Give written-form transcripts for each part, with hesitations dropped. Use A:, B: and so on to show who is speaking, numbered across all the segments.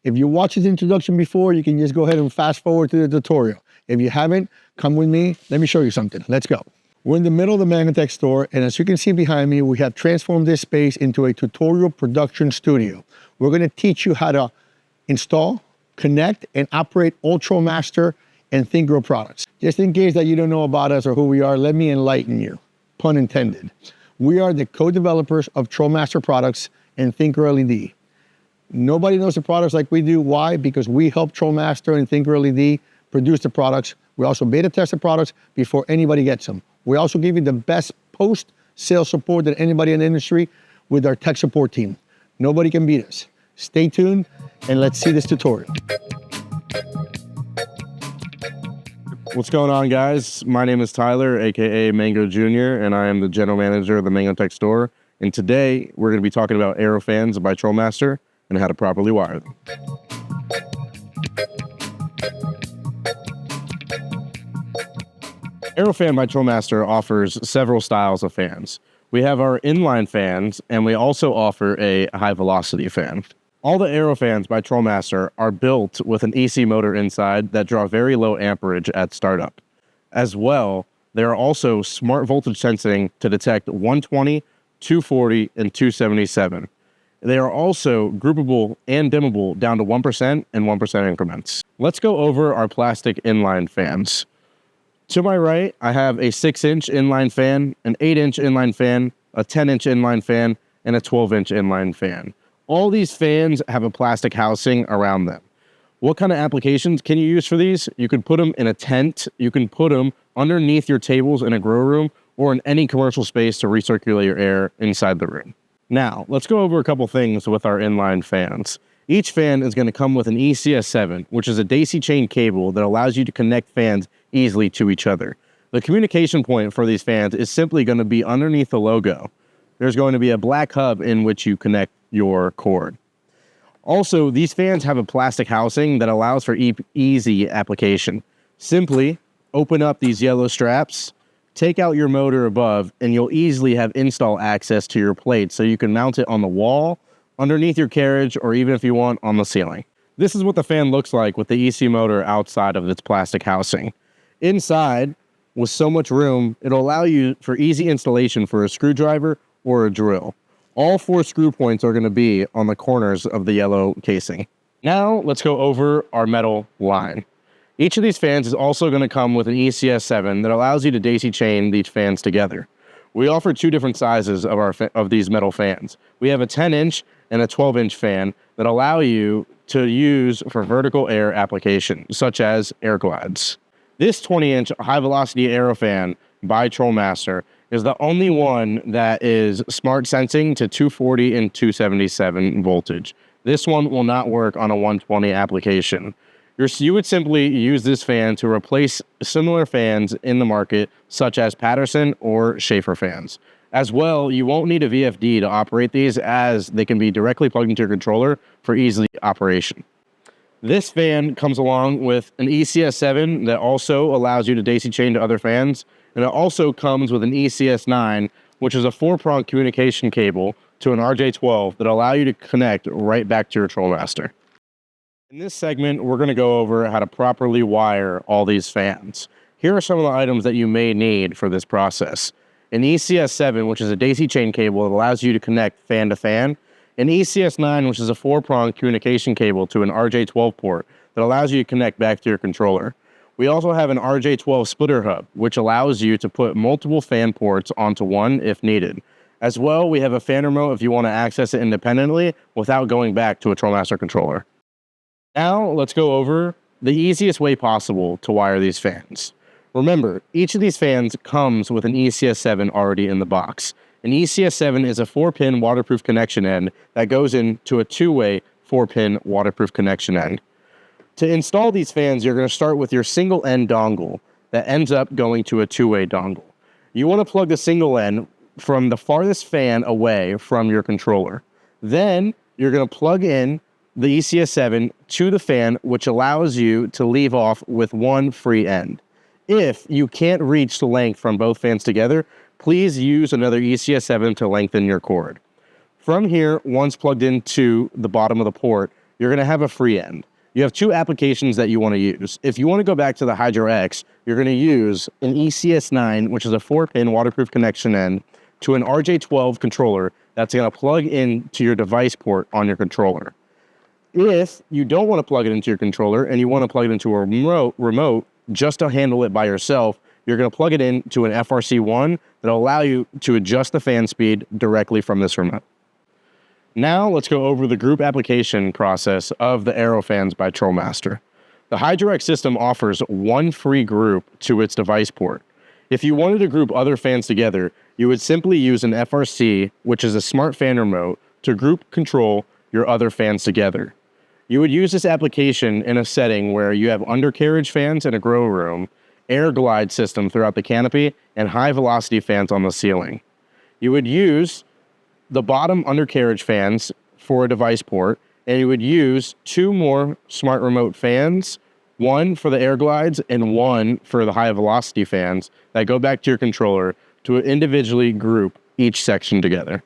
A: If you watched this introduction before, you can just go ahead and fast forward to the tutorial. If you haven't, come with me. Let me show you something. Let's go. We're in the middle of the MangoTech store, and as you can see behind me, we have transformed this space into a tutorial production studio. We're going to teach you how to install, connect, and operate all TrolMaster and ThinkGrow products. Just in case that you don't know about us or who we are, let me enlighten you, pun intended. We are the co-developers of TrolMaster products and ThinkGrow LED. Nobody knows the products like we do. Why? Because we help TrolMaster and ThinkGrow LED produce the products. We also beta test the products before anybody gets them. We also give you the best post-sale support than anybody in the industry with our tech support team. Nobody can beat us. Stay tuned and let's see this tutorial.
B: What's going on, guys? My name is Tyler, aka Mango Jr., and I am the general manager of the MangoTech Store. And today we're going to be talking about AeroFans by TrolMaster and how to properly wire them. AeroFan by TrolMaster offers several styles of fans. We have our inline fans, and we also offer a high velocity fan. All the AeroFans by TrolMaster are built with an AC motor inside that draw very low amperage at startup. As well, there are also smart voltage sensing to detect 120, 240, and 277. They are also groupable and dimmable down to 1% and 1% increments. Let's go over our plastic inline fans. To my right, I have a 6-inch inline fan, an 8-inch inline fan, a 10-inch inline fan, and a 12-inch inline fan. All these fans have a plastic housing around them. What kind of applications can you use for these? You can put them in a tent, you can put them underneath your tables in a grow room, or in any commercial space to recirculate your air inside the room. Now, let's go over a couple things with our inline fans. Each fan is going to come with an ECS7, which is a daisy chain cable that allows you to connect fans easily to each other. The communication point for these fans is simply going to be underneath the logo. There's going to be a black hub in which you connect your cord. Also, these fans have a plastic housing that allows for easy application. Simply open up these yellow straps, take out your motor above, and you'll easily have install access to your plate so you can mount it on the wall, underneath your carriage, or even if you want, on the ceiling. This is what the fan looks like with the EC motor outside of its plastic housing. Inside, with so much room, it'll allow you for easy installation for a screwdriver or a drill. All 4 screw points are going to be on the corners of the yellow casing. Now, let's go over our metal line. Each of these fans is also going to come with an ECS7 that allows you to daisy chain these fans together. We offer 2 different sizes of these metal fans. We have a 10-inch and a 12-inch fan that allow you to use for vertical air application, such as air glides. This 20-inch high-velocity AeroFan by TrolMaster is the only one that is smart sensing to 240 and 277 voltage. This one will not work on a 120 application. You would simply use this fan to replace similar fans in the market, such as Patterson or Schaefer fans. As well, you won't need a VFD to operate these, as they can be directly plugged into your controller for easy operation. This fan comes along with an ECS7 that also allows you to daisy chain to other fans, and it also comes with an ECS9, which is a 4-prong communication cable to an RJ12 that allow you to connect right back to your TrolMaster. In this segment, we're going to go over how to properly wire all these fans. Here are some of the items that you may need for this process. An ECS7, which is a daisy chain cable that allows you to connect fan to fan. An ECS9, which is a 4-prong communication cable to an RJ12 port that allows you to connect back to your controller. We also have an RJ12 splitter hub, which allows you to put multiple fan ports onto one if needed. As well, we have a fan remote if you want to access it independently without going back to a TrolMaster controller. Now, let's go over the easiest way possible to wire these fans. Remember, each of these fans comes with an ECS7 already in the box. An ECS7 is a 4-pin waterproof connection end that goes into a 2-way 4-pin waterproof connection end. To install these fans, you're going to start with your single end dongle that ends up going to a 2-way dongle. You want to plug the single end from the farthest fan away from your controller. Then, you're going to plug in the ECS7 to the fan, which allows you to leave off with one free end. If you can't reach the length from both fans together, please use another ECS7 to lengthen your cord. From here, once plugged into the bottom of the port, you're going to have a free end. You have two applications that you want to use. If you want to go back to the Hydro X, you're going to use an ECS9, which is a 4-pin waterproof connection end, to an RJ12 controller that's going to plug into your device port on your controller. If you don't want to plug it into your controller and you want to plug it into a remote just to handle it by yourself, you're going to plug it into an FRC1 that'll allow you to adjust the fan speed directly from this remote. Now let's go over the group application process of the AeroFans by TrolMaster. The HydroX system offers one free group to its device port. If you wanted to group other fans together, you would simply use an FRC, which is a smart fan remote, to group control your other fans together. You would use this application in a setting where you have undercarriage fans in a grow room, air glide system throughout the canopy, and high velocity fans on the ceiling. You would use the bottom undercarriage fans for a device port, and you would use two more smart remote fans, one for the air glides and one for the high velocity fans that go back to your controller to individually group each section together.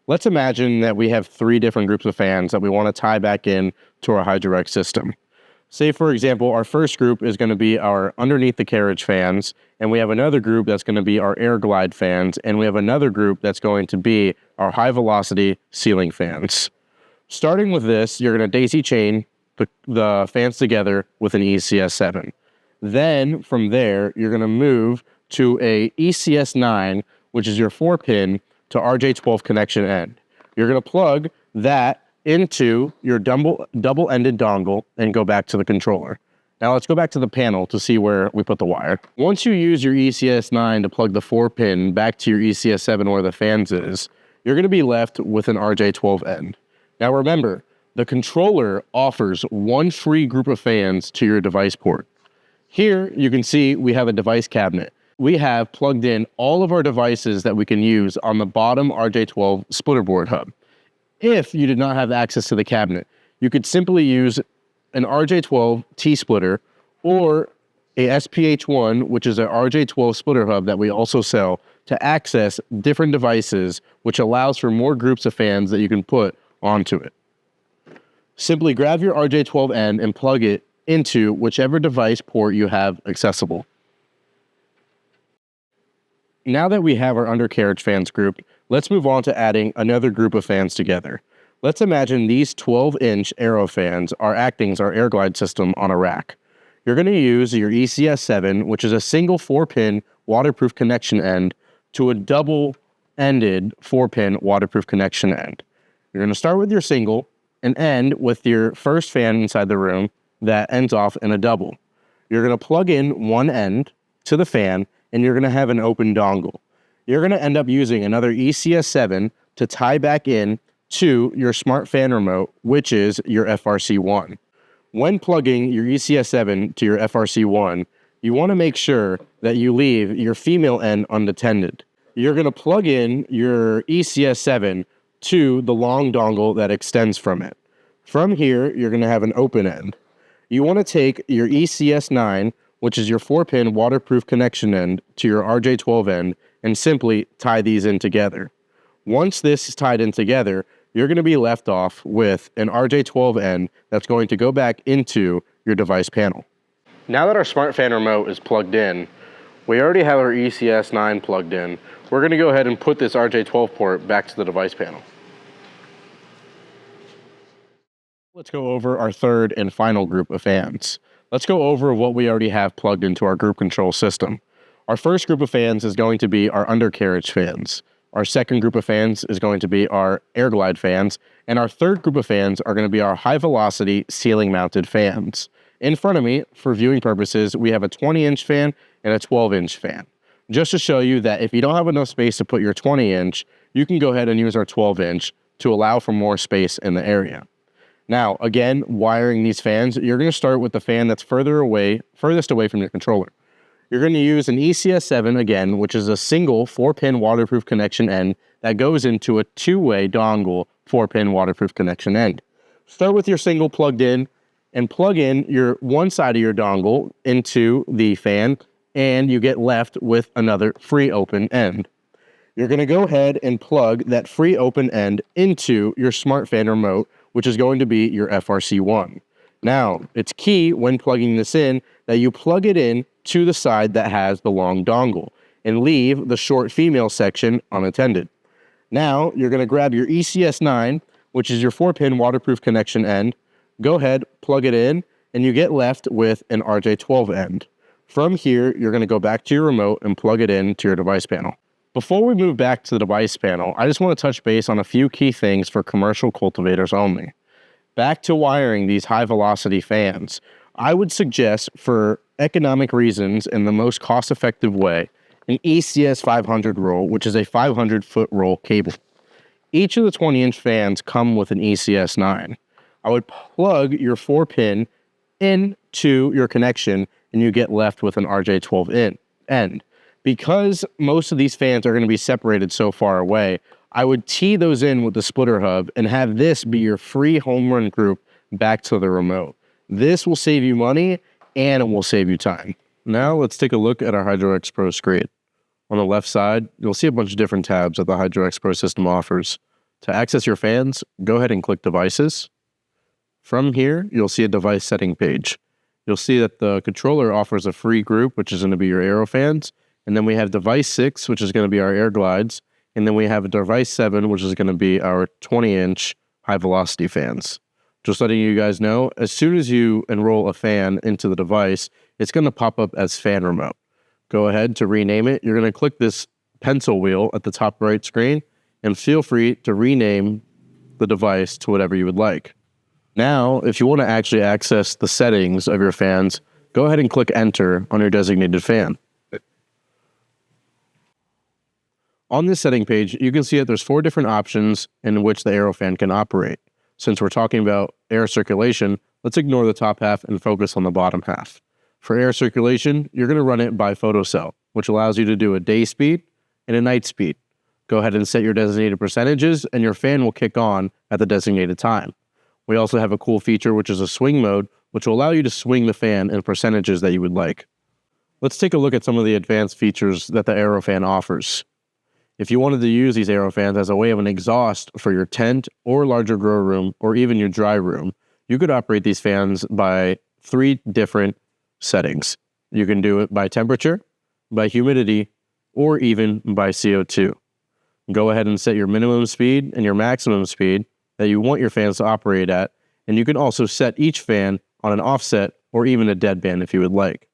B: Let's imagine that we have three different groups of fans that we want to tie back in to our HydroX system. Say, for example, our first group is going to be our underneath the carriage fans, and we have another group that's going to be our air glide fans, and we have another group that's going to be our high velocity ceiling fans. Starting with this, you're going to daisy chain the fans together with an ECS7. Then from there, you're going to move to a ECS9, which is your 4-pin to RJ12 connection end. You're going to plug that into your double-ended dongle and go back to the controller. Now let's go back to the panel to see where we put the wire. Once you use your ECS9 to plug the 4-pin back to your ECS7 where the fans is, you're going to be left with an RJ12 end. Now remember, the controller offers one free group of fans to your device port. Here you can see we have a device cabinet. We have plugged in all of our devices that we can use on the bottom RJ12 splitter board hub. If you did not have access to the cabinet, you could simply use an RJ12 T-splitter or a SPH1, which is an RJ12 splitter hub that we also sell, to access different devices, which allows for more groups of fans that you can put onto it. Simply grab your RJ12 end and plug it into whichever device port you have accessible. Now that we have our undercarriage fans grouped, let's move on to adding another group of fans together. Let's imagine these 12-inch AeroFans are acting as our air glide system on a rack. You're going to use your ECS7, which is a single 4-pin waterproof connection end, to a double-ended 4-pin waterproof connection end. You're going to start with your single and end with your first fan inside the room that ends off in a double. You're going to plug in one end to the fan, and you're going to have an open dongle. You're going to end up using another ECS7 to tie back in to your smart fan remote, which is your FRC1. When plugging your ECS7 to your FRC1, you want to make sure that you leave your female end unattended. You're going to plug in your ECS7 to the long dongle that extends from it. From here, you're going to have an open end. You want to take your ECS9, which is your 4-pin waterproof connection end, to your RJ12 end and simply tie these in together. Once this is tied in together, you're going to be left off with an RJ12 end that's going to go back into your device panel. Now that our smart fan remote is plugged in, we already have our ECS9 plugged in. We're going to go ahead and put this RJ12 port back to the device panel. Let's go over our third and final group of fans. Let's go over what we already have plugged into our group control system. Our first group of fans is going to be our undercarriage fans. Our second group of fans is going to be our air glide fans. And our third group of fans are going to be our high velocity ceiling mounted fans. In front of me, for viewing purposes, we have a 20-inch fan and a 12-inch fan. Just to show you that if you don't have enough space to put your 20-inch, you can go ahead and use our 12-inch to allow for more space in the area. Now, again, wiring these fans, you're going to start with the fan that's furthest away from your controller. You're going to use an ECS7 again, which is a single 4-pin waterproof connection end that goes into a 2-way dongle 4-pin waterproof connection end. Start with your single plugged in and plug in your one side of your dongle into the fan, and you get left with another free open end. You're going to go ahead and plug that free open end into your smart fan remote, which is going to be your FRC1. Now, it's key when plugging this in that you plug it in to the side that has the long dongle and leave the short female section unattended. Now, you're going to grab your ECS9, which is your 4-pin waterproof connection end. Go ahead, plug it in, and you get left with an RJ12 end. From here, you're going to go back to your remote and plug it in to your device panel. Before we move back to the device panel, I just want to touch base on a few key things for commercial cultivators only. Back to wiring these high-velocity fans, I would suggest, for economic reasons and the most cost-effective way, an ECS 500 roll, which is a 500-foot roll cable. Each of the 20-inch fans come with an ECS 9. I would plug your 4-pin into your connection, and you get left with an RJ12 end. Because most of these fans are going to be separated so far away, I would tee those in with the splitter hub and have this be your free home run group back to the remote. This will save you money and it will save you time. Now let's take a look at our HydroX Pro screen. On the left side, you'll see a bunch of different tabs that the HydroX Pro system offers. To access your fans, go ahead and click Devices. From here, you'll see a device setting page. You'll see that the controller offers a free group, which is going to be your AeroFans. And then we have device 6, which is going to be our air glides. And then we have a device 7, which is going to be our 20-inch high-velocity fans. Just letting you guys know, as soon as you enroll a fan into the device, it's going to pop up as fan remote. Go ahead to rename it. You're going to click this pencil wheel at the top right screen, and feel free to rename the device to whatever you would like. Now, if you want to actually access the settings of your fans, go ahead and click Enter on your designated fan. On this setting page, you can see that there's 4 different options in which the AeroFan can operate. Since we're talking about air circulation, let's ignore the top half and focus on the bottom half. For air circulation, you're going to run it by photocell, which allows you to do a day speed and a night speed. Go ahead and set your designated percentages, and your fan will kick on at the designated time. We also have a cool feature, which is a swing mode, which will allow you to swing the fan in percentages that you would like. Let's take a look at some of the advanced features that the AeroFan offers. If you wanted to use these AeroFans as a way of an exhaust for your tent or larger grow room or even your dry room, you could operate these fans by 3 different settings. You can do it by temperature, by humidity, or even by CO2. Go ahead and set your minimum speed and your maximum speed that you want your fans to operate at, and you can also set each fan on an offset or even a deadband if you would like.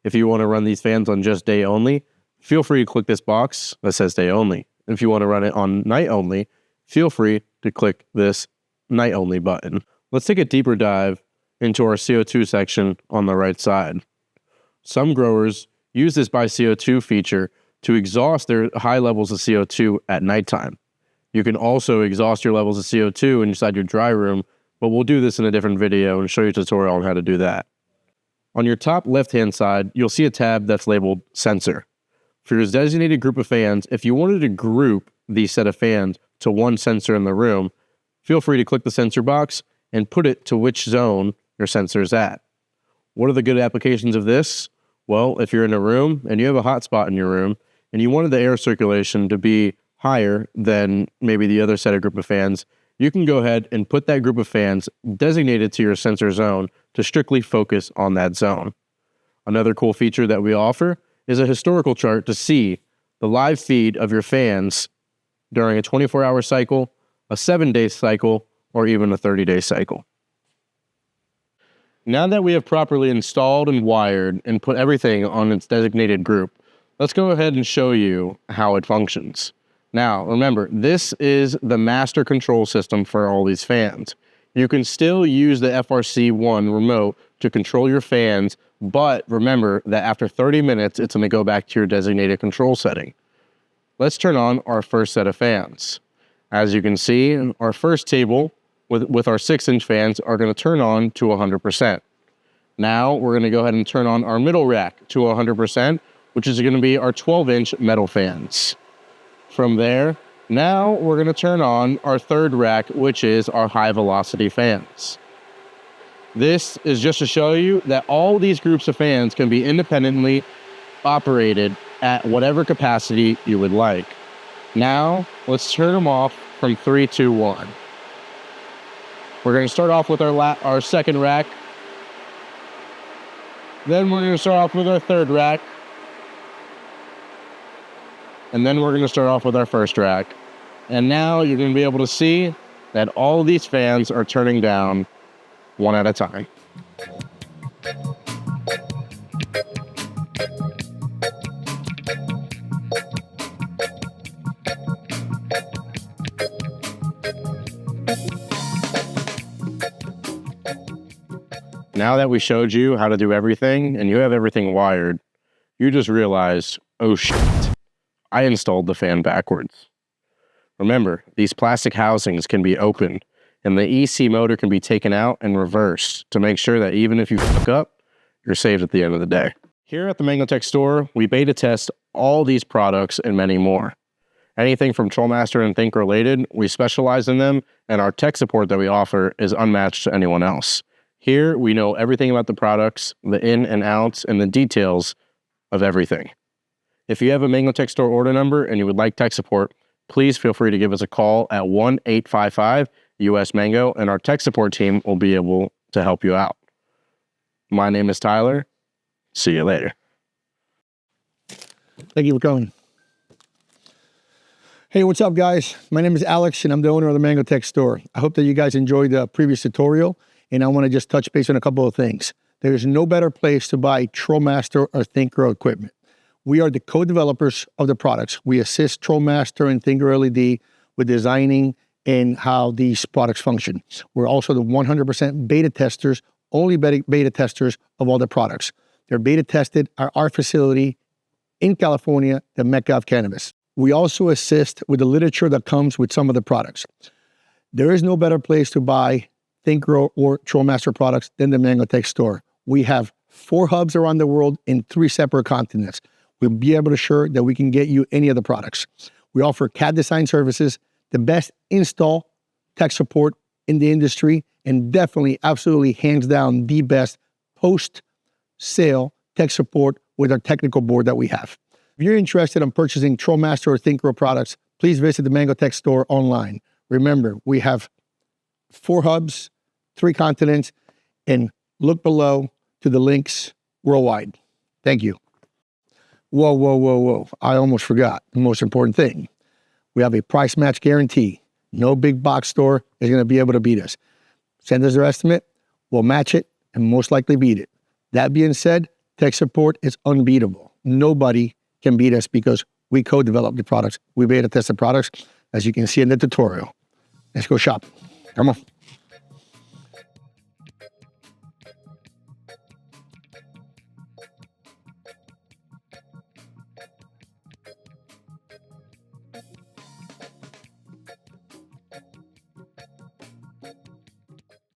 B: If you want to run these fans on just day only, feel free to click this box that says day only. If you want to run it on night only, feel free to click this night only button. Let's take a deeper dive into our CO2 section on the right side. Some growers use this by CO2 feature to exhaust their high levels of CO2 at nighttime. You can also exhaust your levels of CO2 inside your dry room, but we'll do this in a different video and show you a tutorial on how to do that. On your top left-hand side, you'll see a tab that's labeled Sensor. For your designated group of fans, if you wanted to group these set of fans to one sensor in the room, feel free to click the sensor box and put it to which zone your sensor is at. What are the good applications of this? Well, if you're in a room and you have a hotspot in your room and you wanted the air circulation to be higher than maybe the other set of group of fans, you can go ahead and put that group of fans designated to your sensor zone to strictly focus on that zone. Another cool feature that we offer is a historical chart to see the live feed of your fans during a 24-hour cycle, a 7-day cycle, or even a 30-day cycle. Now that we have properly installed and wired and put everything on its designated group, let's go ahead and show you how it functions. Now, remember, this is the master control system for all these fans. You can still use the FRC1 remote to control your fans, but remember that after 30 minutes, it's going to go back to your designated control setting. Let's turn on our first set of fans. As you can see, our first table with our 6-inch fans are going to turn on to 100%. Now, we're going to go ahead and turn on our middle rack to 100%, which is going to be our 12-inch metal fans. From there, now we're going to turn on our third rack, which is our high-velocity fans. This is just to show you that all these groups of fans can be independently operated at whatever capacity you would like. Now, let's turn them off from 3, 2, 1. We're going to start off with our second rack. Then we're going to start off with our third rack. And then we're going to start off with our first rack. And now you're going to be able to see that all of these fans are turning down one at a time. Now that we showed you how to do everything and you have everything wired, you just realize, oh shit, I installed the fan backwards. Remember, these plastic housings can be opened and the EC motor can be taken out and reversed to make sure that even if you fuck up, you're saved at the end of the day. Here at the MangoTech Store, we beta test all these products and many more. Anything from TrolMaster and Think related, we specialize in them, and our tech support that we offer is unmatched to anyone else. Here, we know everything about the products, the in and outs, and the details of everything. If you have a MangoTech Store order number and you would like tech support, please feel free to give us a call at 1-855-US-MANGO, and our tech support team will be able to help you out. My name is Tyler. See you later.
A: Thank you for coming. Hey, what's up, guys? My name is Alex, and I'm the owner of the MangoTech Store. I hope that you guys enjoyed the previous tutorial, and I want to just touch base on a couple of things. There's no better place to buy TrolMaster or ThinkGrow equipment. We are the co-developers of the products. We assist TrolMaster and ThinkGrow LED with designing and how these products function. We're also the 100% beta testers, only beta testers of all the products. They're beta tested at our facility in California, the Mecca of Cannabis. We also assist with the literature that comes with some of the products. There is no better place to buy ThinkGrow or TrolMaster products than the MangoTech Store. We have 4 hubs around the world in 3 separate continents. We'll be able to assure that we can get you any of the products. We offer CAD design services, the best install tech support in the industry, and definitely, absolutely, hands down, the best post-sale tech support with our technical board that we have. If you're interested in purchasing TrolMaster or ThinkGrow products, please visit the MangoTech Store online. Remember, we have 4 hubs, 3 continents, and look below to the links worldwide. Thank you. Whoa, whoa, whoa, whoa. I almost forgot the most important thing. We have a price match guarantee. No big box store is going to be able to beat us. Send us their estimate, we'll match it, and most likely beat it. That being said, tech support is unbeatable. Nobody can beat us because we co-develop the products. We beta test the products, as you can see in the tutorial. Let's go shop. Come on.